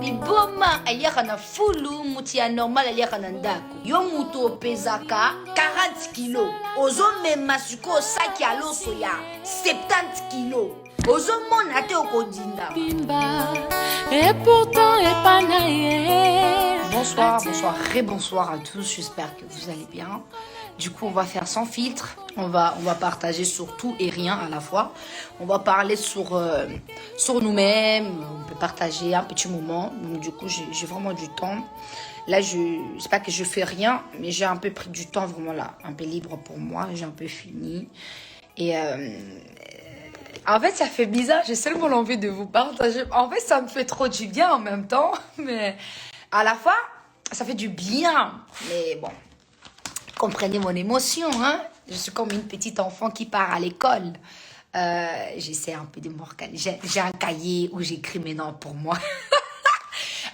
liboma aliaka na fulu muti ya normal aliaka na ndako yo mutu opezaka 40 kilo ozomema sikoyo saki ya loso ya 70 kilo ozomona te okodinda. Bonsoir, bonsoir, bonsoir à tous, j'espère que vous allez bien. Du coup, on va faire sans filtre, on va partager sur tout et rien à la fois. On va parler sur nous-mêmes, on peut partager un petit moment. Donc du coup, j'ai vraiment du temps. Là, c'est pas que je fais rien, mais j'ai un peu pris du temps vraiment là, un peu libre pour moi, j'ai un peu fini. Et en fait, ça fait bizarre, j'ai seulement envie de vous partager. En fait, ça me fait trop du bien en même temps, mais à la fois, ça fait du bien. Mais bon, comprenez mon émotion, hein. Je suis comme une petite enfant qui part à l'école. J'essaie un peu de m'organiser. J'ai un cahier où j'écris mes noms pour moi.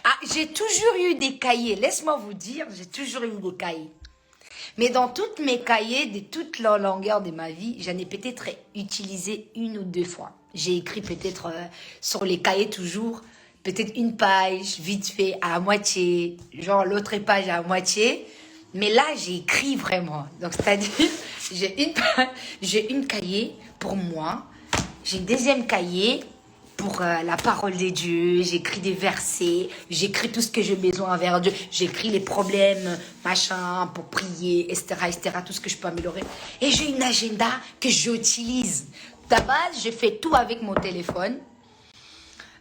Ah, j'ai toujours eu des cahiers. Laisse-moi vous dire, j'ai toujours eu des cahiers. Mais dans tous mes cahiers, de toute la longueur de ma vie, j'en ai peut-être utilisé 1 ou 2 fois. J'ai écrit peut-être sur les cahiers toujours, peut-être une page, vite fait, à moitié, genre l'autre page à moitié. Mais là, j'ai écrit vraiment. Donc, c'est-à-dire, j'ai une cahier pour moi, j'ai une deuxième cahier pour la parole de Dieu, j'écris des versets, j'écris tout ce que j'ai besoin envers Dieu, j'écris les problèmes, machin, pour prier, etc., tout ce que je peux améliorer. Et j'ai une agenda que j'utilise. De base, je fais tout avec mon téléphone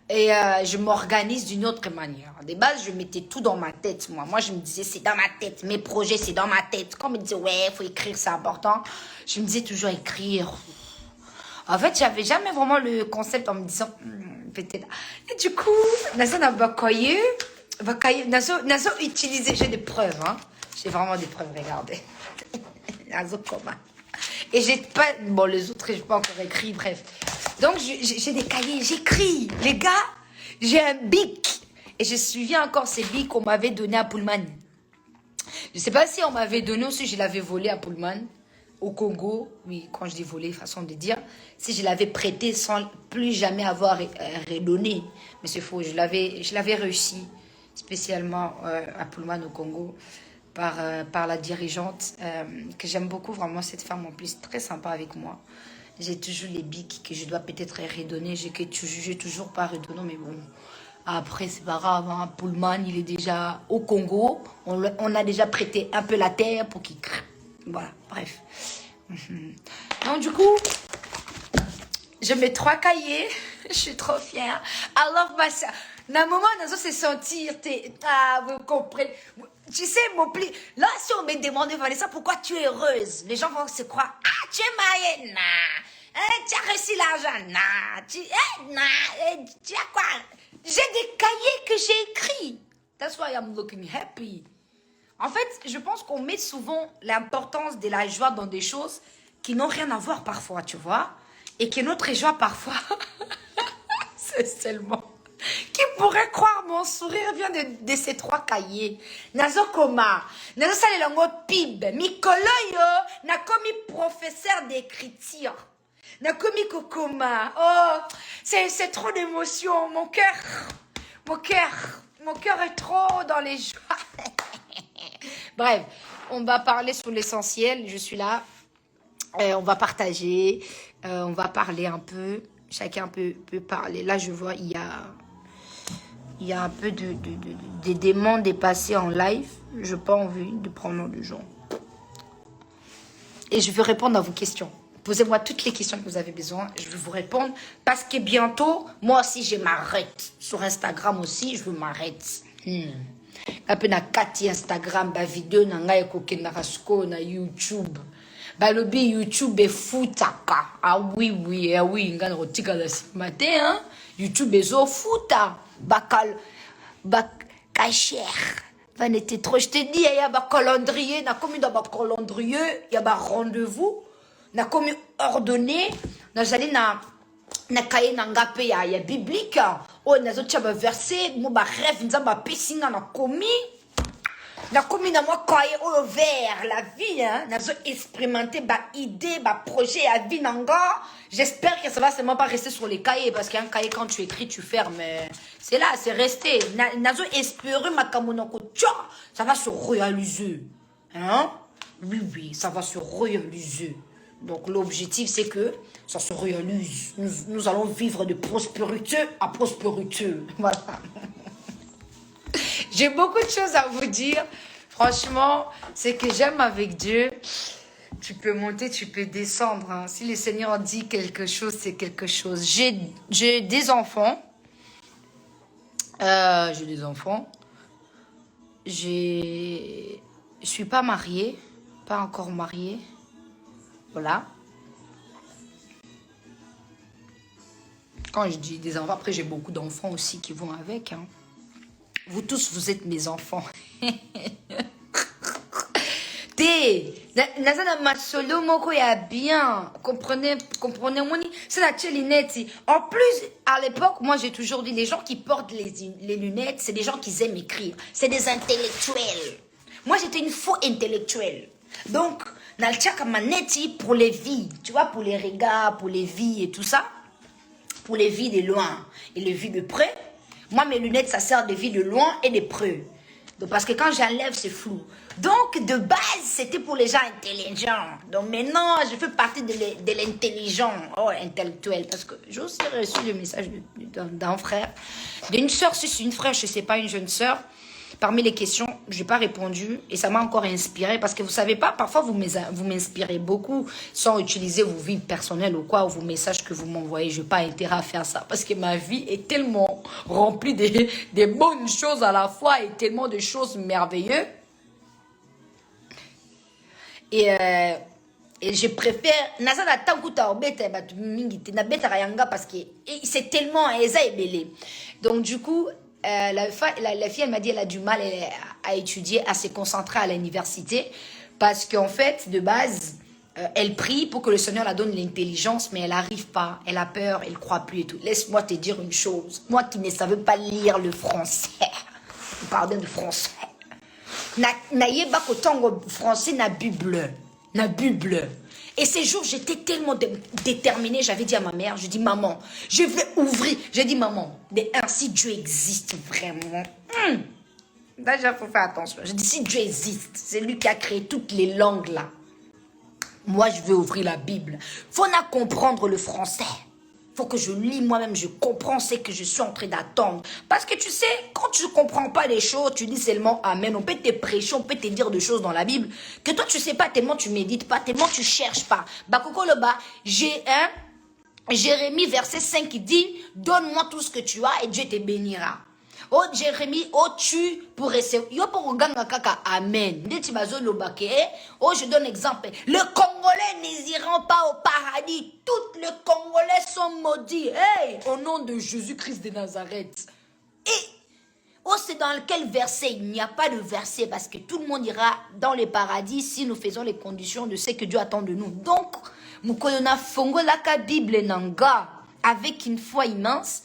et je m'organise d'une autre manière. De base, je mettais tout dans ma tête, moi. Moi, je me disais, c'est dans ma tête, mes projets, c'est dans ma tête. Quand on me disait, ouais, il faut écrire, c'est important, je me disais toujours écrire. En fait, j'avais jamais vraiment le concept en me disant, peut-être. Et du coup, Nazo n'a pas coyé. Nazo utilisé, j'ai des preuves, hein. J'ai vraiment des preuves, regardez. Nazo comment. Et j'ai pas, bon, les autres, je pas encore écrit, bref. Donc, j'ai des cahiers, j'écris. Les gars, j'ai un bic. Et je me souviens encore ces bics qu'on m'avait donné à Pullman. Je sais pas si on m'avait donné ou si je l'avais volé à Pullman. Au Congo, oui, quand je dis volé, façon de dire, si je l'avais prêté sans plus jamais avoir redonné. Mais c'est faux, je l'avais réussi, spécialement à Pullman au Congo, par la dirigeante, que j'aime beaucoup, vraiment, cette femme en plus, très sympa avec moi. J'ai toujours les bics que je dois peut-être redonner, j'ai toujours pas redonné, mais bon, après, c'est pas grave, hein. Pullman, il est déjà au Congo, on a déjà prêté un peu la terre pour qu'il crée. Voilà, bref. Donc, du coup, je mets 3 cahiers. Je suis trop fière. I love myself. D'un moment, Nazo, c'est sentir. Ah, vous comprenez. Tu sais, mon pli. Là, si on me demande, Vanessa, pourquoi tu es heureuse, les gens vont se croire. Ah, tu es mariée, nah. Tu as reçu l'argent, nah. Tu as quoi? J'ai des cahiers que j'ai écrits. That's why I'm looking happy. En fait, je pense qu'on met souvent l'importance de la joie dans des choses qui n'ont rien à voir parfois, tu vois. Et que notre joie parfois, c'est seulement... Qui pourrait croire mon sourire vient de ces 3 cahiers. Nazo koma, nazo salelango pib, mikolo yo, na komi professeur d'écriture. Na komi kokoma. Oh, c'est trop d'émotion, mon cœur est trop dans les joies. Bref, on va parler sur l'essentiel. Je suis là. On va partager. On va parler un peu. Chacun peut parler. Là, je vois, il y a un peu des demandes dépassées en live. Je n'ai pas envie de prendre de gens. Et je vais répondre à vos questions. Posez-moi toutes les questions que vous avez besoin. Je vais vous répondre. Parce que bientôt, moi aussi, je m'arrête. Sur Instagram aussi, je m'arrête. Après na kati Instagram ba vidéo na ngai kokenda rasko na YouTube ba lobi YouTube efutaka ah oui ngana rotika la matin hein YouTube ezo futa bakal bakacher vanete trop je te dis il y a ba calendrier na comme dans ba calendrier il y a ba rendez-vous na comme ordonné na jali na kaye na ngape ya biblique o nazo tia ba verset mo ba rêve nzamba pesinga na komi Na komi na moi koye au vert la vie hein nazo expérimenter ba idée ba projet à vie nanga. J'espère que ça va seulement pas rester sur les cahiers parce qu'un cahier quand tu écris tu fermes. C'est là, c'est resté. Nazo espérer ma kamonoko ça va se réaliser. Hein? Oui oui, ça va se réaliser. Donc l'objectif c'est que ça se réalise. Nous allons vivre de prospérité à prospérité. Voilà. J'ai beaucoup de choses à vous dire. Franchement, c'est que j'aime avec Dieu. Tu peux monter, tu peux descendre. Hein. Si le Seigneur dit quelque chose, c'est quelque chose. J'ai des enfants. J'ai des enfants. Je suis pas mariée. Pas encore mariée. Voilà. Quand je dis des enfants, après j'ai beaucoup d'enfants aussi qui vont avec. Hein. Vous tous, vous êtes mes enfants. Nazana masolo moko ya bien. Comprenez-moi. C'est la lunette. En plus, à l'époque, moi j'ai toujours dit, les gens qui portent les lunettes, c'est des gens qui aiment écrire. C'est des intellectuels. Moi j'étais une faux intellectuelle. Donc, nalchaka maneti pour les vies. Tu vois, pour les regards, pour les vies et tout ça. Pour les vies de loin et les vies de près. Moi, mes lunettes, ça sert de vie de loin et de près. Donc, parce que quand j'enlève, c'est flou. Donc, de base, c'était pour les gens intelligents. Donc, maintenant, je fais partie de l'intelligent, intellectuel. Parce que j'ai aussi reçu le message d'un frère, d'une soeur, si c'est une frère, je ne sais pas, une jeune soeur. Parmi les questions, je n'ai pas répondu et ça m'a encore inspiré parce que vous ne savez pas, parfois vous m'inspirez beaucoup sans utiliser vos vies personnelles ou quoi, ou vos messages que vous m'envoyez. Je n'ai pas intérêt à faire ça parce que ma vie est tellement remplie des bonnes choses à la fois et tellement de choses merveilleuses. Et je préfère parce que c'est tellement donc du coup la fille elle m'a dit elle a du mal à étudier, à se concentrer à l'université parce qu'en fait de base elle prie pour que le Seigneur la donne l'intelligence mais elle n'arrive pas, elle a peur, elle ne croit plus et tout. Laisse-moi te dire une chose, moi qui ne savais pas lire le français, pardon de français, naïeba kotango français na Bible. Et ces jours, j'étais tellement déterminée, j'avais dit à ma mère, je dis maman, je vais ouvrir. J'ai dit maman, si Dieu existe vraiment. Déjà, il faut faire attention. Je dis si Dieu existe, c'est lui qui a créé toutes les langues là. Moi, je vais ouvrir la Bible. Faut pas comprendre le français. Faut que je lis moi-même, je comprends ce que je suis en train d'attendre. Parce que tu sais, quand tu ne comprends pas les choses, tu dis seulement Amen. On peut te prêcher, on peut te dire des choses dans la Bible que toi, tu ne sais pas, tellement tu ne médites pas, tellement tu ne cherches pas. Bakoko Loba, Jérémie, verset 5, qui dit, donne-moi tout ce que tu as et Dieu te bénira. Oh Jérémie, oh tu pour recevoir. Yo pour ganga kaka amen. Oh je donne exemple. Les Congolais n'iront pas au paradis. Tous les Congolais sont maudits. Hey, au nom de Jésus-Christ de Nazareth. Et oh c'est dans quel verset? Il n'y a pas de verset parce que tout le monde ira dans le paradis si nous faisons les conditions de ce que Dieu attend de nous. Donc, mukoyona fongo laka Bible nanga avec une foi immense.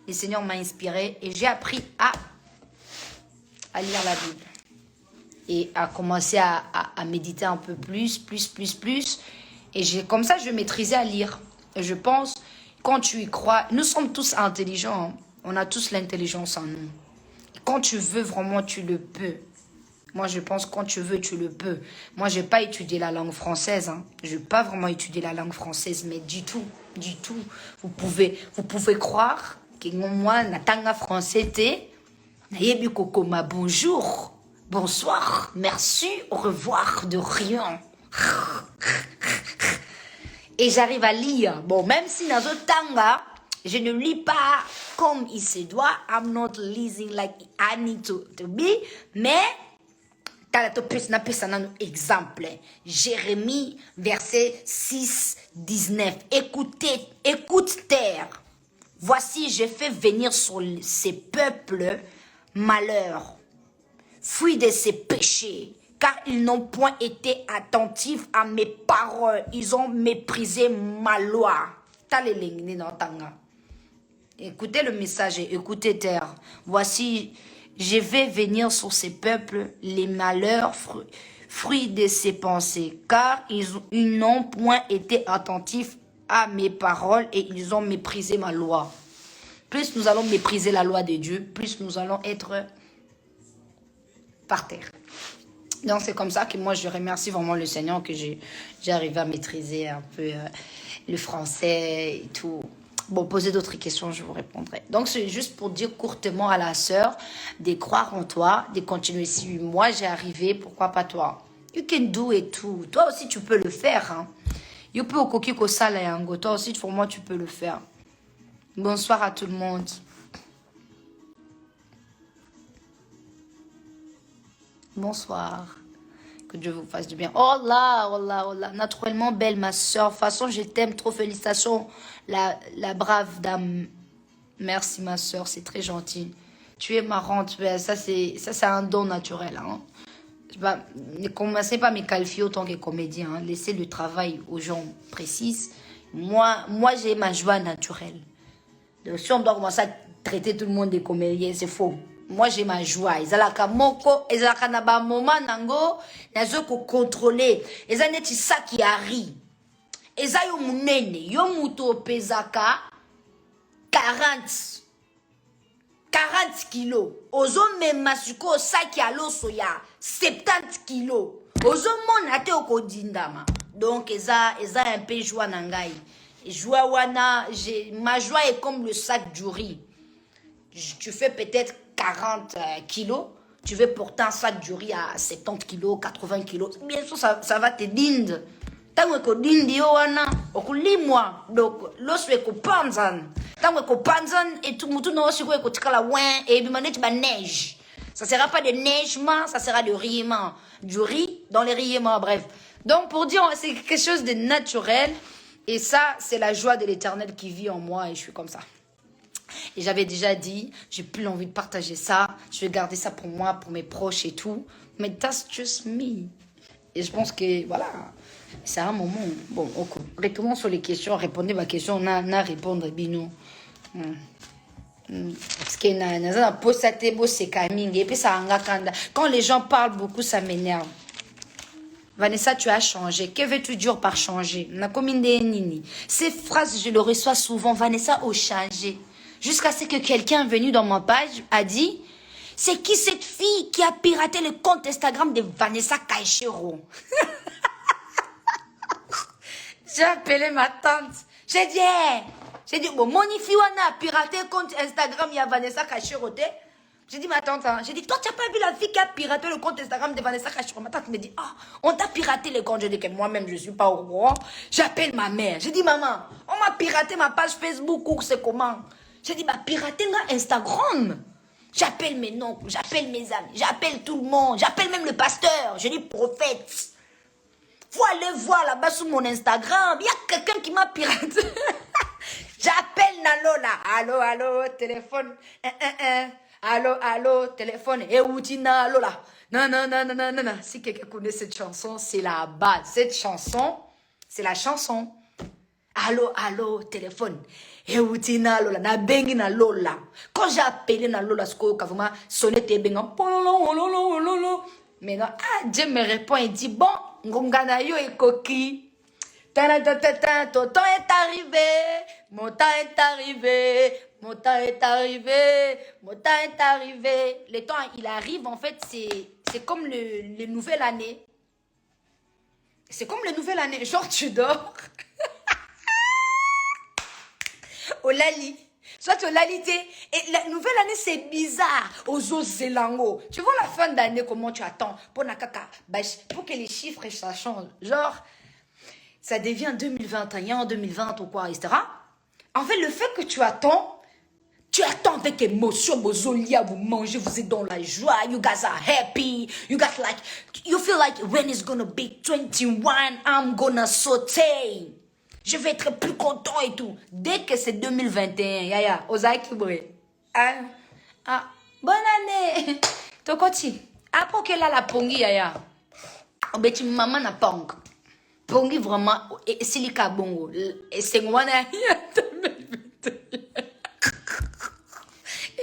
Le Seigneur m'a inspiré et j'ai appris à lire la Bible et à commencer à méditer un peu plus. Et comme ça, je maîtrisais à lire. Et je pense, quand tu y crois, nous sommes tous intelligents. Hein. On a tous l'intelligence en nous. Et quand tu veux vraiment, tu le peux. Moi, je pense quand tu veux, tu le peux. Moi, je n'ai pas étudié la langue française. Hein. Je n'ai pas vraiment étudié la langue française, mais du tout. Vous pouvez croire que moi, natanga français, nayebi kokoma bonjour, bonsoir, merci, au revoir, de rien. Et j'arrive à lire. Bon, même si dans un tanga, je ne lis pas comme il se doit. I'm not listening like I need to be. Mais, exemple. Jérémie, verset 6, 19. Écoute terre. Voici, j'ai fait venir sur ces peuples malheur. Fuis de ces péchés, car ils n'ont point été attentifs à mes paroles. Ils ont méprisé ma loi. Écoutez le message, écoutez terre. Voici, Je vais venir sur ces peuples les malheurs, fruits de ces pensées, car ils n'ont point été attentifs à mes paroles et ils ont méprisé ma loi. Plus nous allons mépriser la loi de Dieu, plus nous allons être par terre. Donc c'est comme ça que moi je remercie vraiment le Seigneur que j'ai arrivé à maîtriser un peu le français et tout. Bon, posez d'autres questions, je vous répondrai. Donc c'est juste pour dire courtement à la sœur de croire en toi, de continuer. Si moi j'ai arrivé, pourquoi pas toi? You can do it too. Toi aussi tu peux le faire. Hein. You peux au coquille au sale et en toi aussi pour moi tu peux le faire. Bonsoir à tout le monde. Bonsoir. Que Dieu vous fasse du bien. Oh là, oh là, oh là. Naturellement belle, ma soeur. De toute façon, je t'aime trop. Félicitations, la brave dame. Merci, ma soeur. C'est très gentil. Tu es marrante. Ça, c'est un don naturel. Hein. Ne commencez pas à me qualifier autant que comédien. Hein. Laissez le travail aux gens précis. Moi j'ai ma joie naturelle. Donc, si on doit commencer à traiter tout le monde de comédien, c'est faux. Moi, j'ai ma joie. Ezalaka moko, ezalaka na ba moment nango, nazo ko contrôler. Eza neti ça qui arrive. Eza yo munene, yo muto pesaka 40 kilos. Ozo mema suko saki alo soya 70 kilos. Ozo mona te okodindama. Donc eza un peu joie nangai. Joie wana, ma joie est comme le sac du riz. Tu fais peut-être 40 kilos, tu veux porter un sac du riz à 70 kilos, 80 kilos. Bien sûr, ça va te dinde. Tango ko dindi yo wana, okulimwa. Donc, l'os ko panzan. Tango ko panzan et tout mutu no siko ko tikala ouin et bimanet ba neige. Ça sera pas de neigement, ça sera de riement. Du riz dans les riements, bref. Donc, pour dire, c'est quelque chose de naturel. Et ça, c'est la joie de l'Éternel qui vit en moi et je suis comme ça. Et j'avais déjà dit, j'ai plus envie de partager ça. Je vais garder ça pour moi, pour mes proches et tout. Mais that's just me. Et je pense que, voilà, c'est un moment. Bon, ok. Retournons sur les questions. Répondez à ma question. On a à répondre, Bino. Parce que quand les gens parlent beaucoup, ça m'énerve. Vanessa, tu as changé. Que veux-tu dire par changer? Ces phrases, je les reçois souvent. Vanessa a changé. Jusqu'à ce que quelqu'un venu dans ma page a dit, c'est qui cette fille qui a piraté le compte Instagram de Vanessa Kaishiro? J'ai appelé ma tante. J'ai dit, bon, mon Ifiwana a piraté le compte Instagram, il y a Vanessa Kaishiro. J'ai dit, ma tante, hein, j'ai dit, toi, tu n'as pas vu la fille qui a piraté le compte Instagram de Vanessa Kaishiro? Ma tante me dit, ah, on t'a piraté le compte. Je dis que moi-même, je ne suis pas au courant. J'appelle ma mère. J'ai dit, maman, on m'a piraté ma page Facebook, ou c'est comment? J'ai dit, bah, pirater Instagram. J'appelle mes oncles, j'appelle mes amis, j'appelle tout le monde, j'appelle même le pasteur. Je dis, prophète, faut aller voir là-bas sur mon Instagram. Il y a quelqu'un qui m'a piraté. J'appelle Nalola. Allô, téléphone. Allô, téléphone. Et où tu n'as là? Non. Si quelqu'un connaît cette chanson, c'est la base. Cette chanson, c'est la chanson. Allô, téléphone. Et où tu n'as Lola? Na bengi na Lola. Quand j'ai appelé na Lola, ce que vraiment sonné tes benga. Mais non, Dieu me répond et dit, bon, ngongana yo et coquille. Ton temps est arrivé, mon temps est arrivé, mon temps est arrivé, mon temps est arrivé. Le temps, il arrive, en fait, c'est comme le nouvel année. C'est comme le nouvel année. Genre, tu dors. Au lali. Soit au lalité. Et la nouvelle année, c'est bizarre. Aux Zélango. Tu vois la fin d'année, comment tu attends pour que les chiffres, ça change. Genre, ça devient 2021, 2020 ou quoi, etc. En fait, le fait que tu attends avec émotion, bozolia, vous mangez, vous êtes dans la joie, you guys are happy, you feel like when it's gonna be 21, I'm gonna sauter. Je vais être plus content et tout. Dès que c'est 2021, yaya, Ozaki Boé. Bonne année. Tokoti. Après que là, la pongi, yaya. Obeti maman na pong. Pongi vraiment, et silika bongo. Et c'est moi,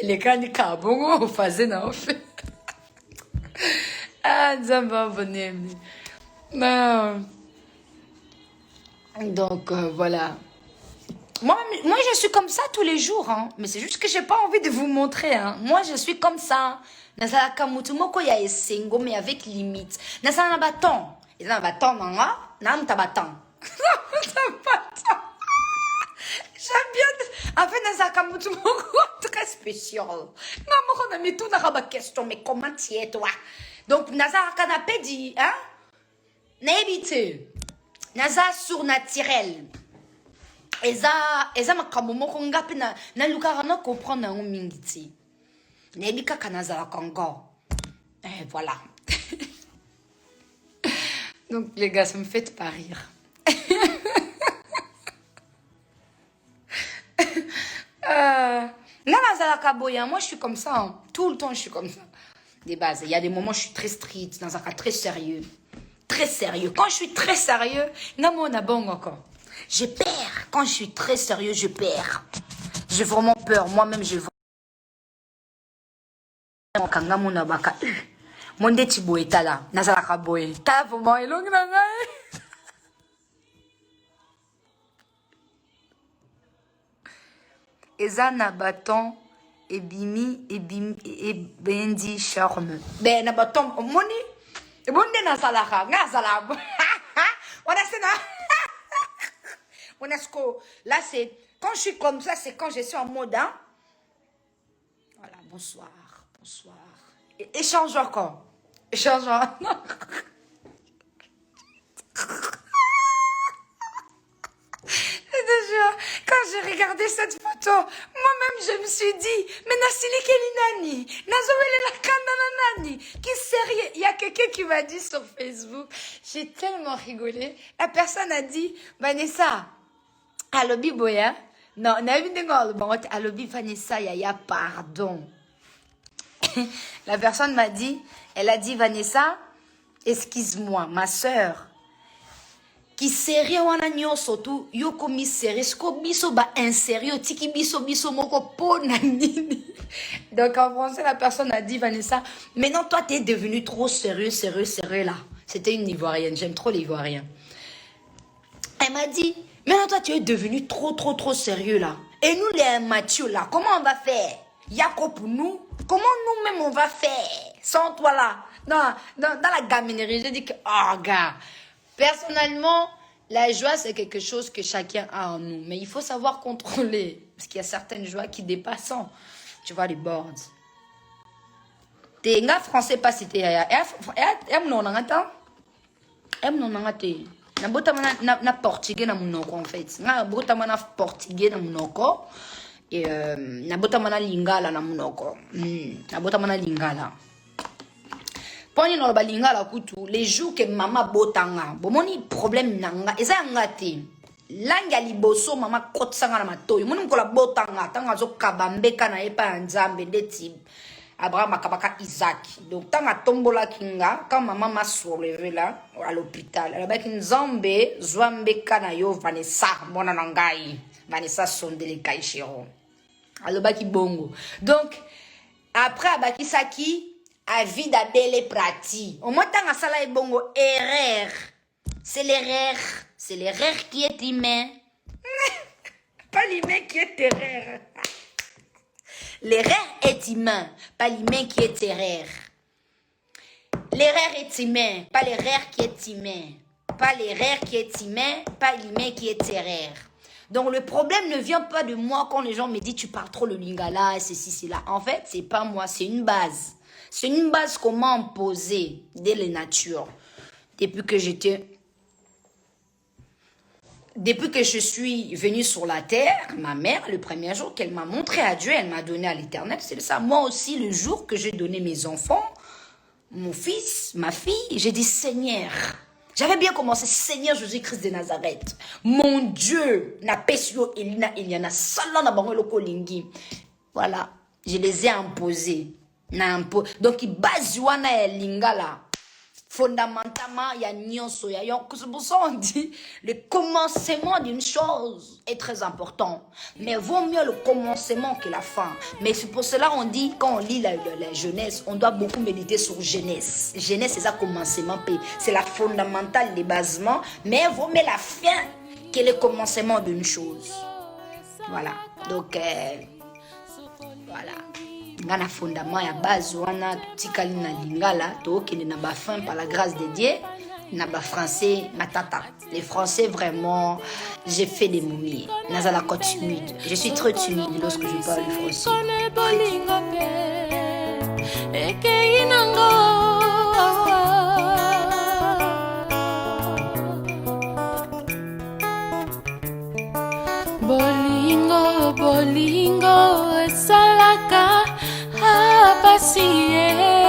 Les canikas, bon, faisait non. Ah, Zamba, bonnet. Donc, voilà. Moi, je suis comme ça tous les jours, hein. Mais c'est juste que j'ai pas envie de vous montrer, hein. Moi, je suis comme ça. Nazalaka mutumoko ya esengo, mais avec limite. Nazala na bâton. Et dans bâton, nanga, nam ta bâton. J'aime bien. En fait, nazalaka mutumoko très spécial. Maman, on a mis tout dans la question, mais comment tu es, toi? Donc, nazalaka na pedi, hein? N'habite. Naza surnaturel. Eza makambo moko ngapi na lukara na comprendre na mingiti. Nebika kanazala kango. Et voilà. Donc les gars, ça me fait pas rire. Nazala kaboya, moi je suis comme ça. Hein. Tout le temps je suis comme ça. Des bases. Il y a des moments où je suis très strict, dans un cas très sérieux. Très sérieux. Quand je suis très sérieux, namo na bon encore. Je perds. Quand je suis très sérieux, je perds. J'ai vraiment peur. Moi-même, je kanga mona baka. Monde tibo etala. Nazalaka boy. Ta vraiment elong na ngai. Eza na baton ebimi bendi charme. Ben na baton moni. Monde nazalaka. Ngazala. On a sena. Là, c'est quand je suis comme ça, c'est quand je suis en mode. Hein? Voilà, bonsoir, bonsoir. Échange encore. Échange encore. Quand j'ai regardé cette photo, moi-même, je me suis dit, mais Nassili Kelinani, Nazowele la Kandanani, qui sérieux? Il y a quelqu'un qui m'a dit sur Facebook, j'ai tellement rigolé. La personne a dit, Vanessa, Alobi Boya, non, Alobi Vanessa, Yaya, pardon. La personne m'a dit, elle a dit, Vanessa, excuse-moi, ma sœur, qui sérieux wana nyonso tu yoko mi sérieux sko biso ba insérieux tiki biso moko po na nini. Donc en français la personne a dit Vanessa, maintenant toi t'es devenu trop sérieux là. C'était une Ivoirienne, j'aime trop les Ivoiriens. Elle m'a dit, maintenant toi tu es devenu trop sérieux là. Et nous les matures là, comment on va faire? Yako pour nous, comment nous-mêmes on va faire sans toi là? Dans la gaminerie, j'ai dit que oh gars. Personnellement, la joie, c'est quelque chose que chacun a en nous. Mais il faut savoir contrôler. Parce qu'il y a certaines joies qui dépassent, tu vois, les boards. T'es un français pas cité. Na portugais na munoko en fait. Na bota na portugais na munoko. Et na bota na lingala na munoko. Na bota na lingala. Poni no balingala kutu les jours que maman botanga bomoni problème nanga eza ngate langa liboso mama kotsanga na matoyo moni mkola botanga tanga zo kabambeka na epa nzambe ndeti Abraham akabaka Isaac donc tanga tombola kinga quand maman m'a soulevé là à l'hôpital elle a ki nzambe zwambeka na yo Vanessa mona nangai Vanessa sondele kaishiro alobaki bongo donc après abaki saki avis d'Adèle pratique. Au moins, tant que ça là est bon, erreur. C'est l'erreur. C'est l'erreur qui est humain. Pas l'humain qui est erreur. L'erreur est humain, pas l'humain qui est erreur. L'erreur est humain, pas l'erreur qui est humain. Pas l'erreur qui est humain, pas l'humain qui est erreur. Donc le problème ne vient pas de moi quand les gens me disent tu parles trop le lingala, ceci, cela. En fait, c'est pas moi, c'est une base. C'est une base qu'on m'a imposée dès la nature. Depuis que je suis venue sur la terre, ma mère, le premier jour qu'elle m'a montré à Dieu, elle m'a donné à l'Éternel. C'est ça. Moi aussi, le jour que j'ai donné mes enfants, mon fils, ma fille, j'ai dit Seigneur. J'avais bien commencé, Seigneur Jésus-Christ de Nazareth. Mon Dieu, na pesio elina eliana salana bangolo kolingi. Voilà, je les ai imposés. Donc, il base wana ya lingala. Fondamentalement, il y a nyonso, il y a c'est pour ça on dit le commencement d'une chose est très important. Mais vaut mieux le commencement que la fin. Mais c'est pour cela on dit, quand on lit la jeunesse, on doit beaucoup méditer sur jeunesse. Jeunesse, c'est ça commencement, c'est la fondamentale, les basements. Mais vaut mieux la fin que le commencement d'une chose. Voilà. Donc, voilà. Ngana fondament ya base wana tikali na lingala to kende na ba fin par la grâce de Dieu na ba français matata. Les français vraiment j'ai fait des momies. Nazala ko timide. Je suis très timide lorsque je parle français. Bolingo esalaka apasie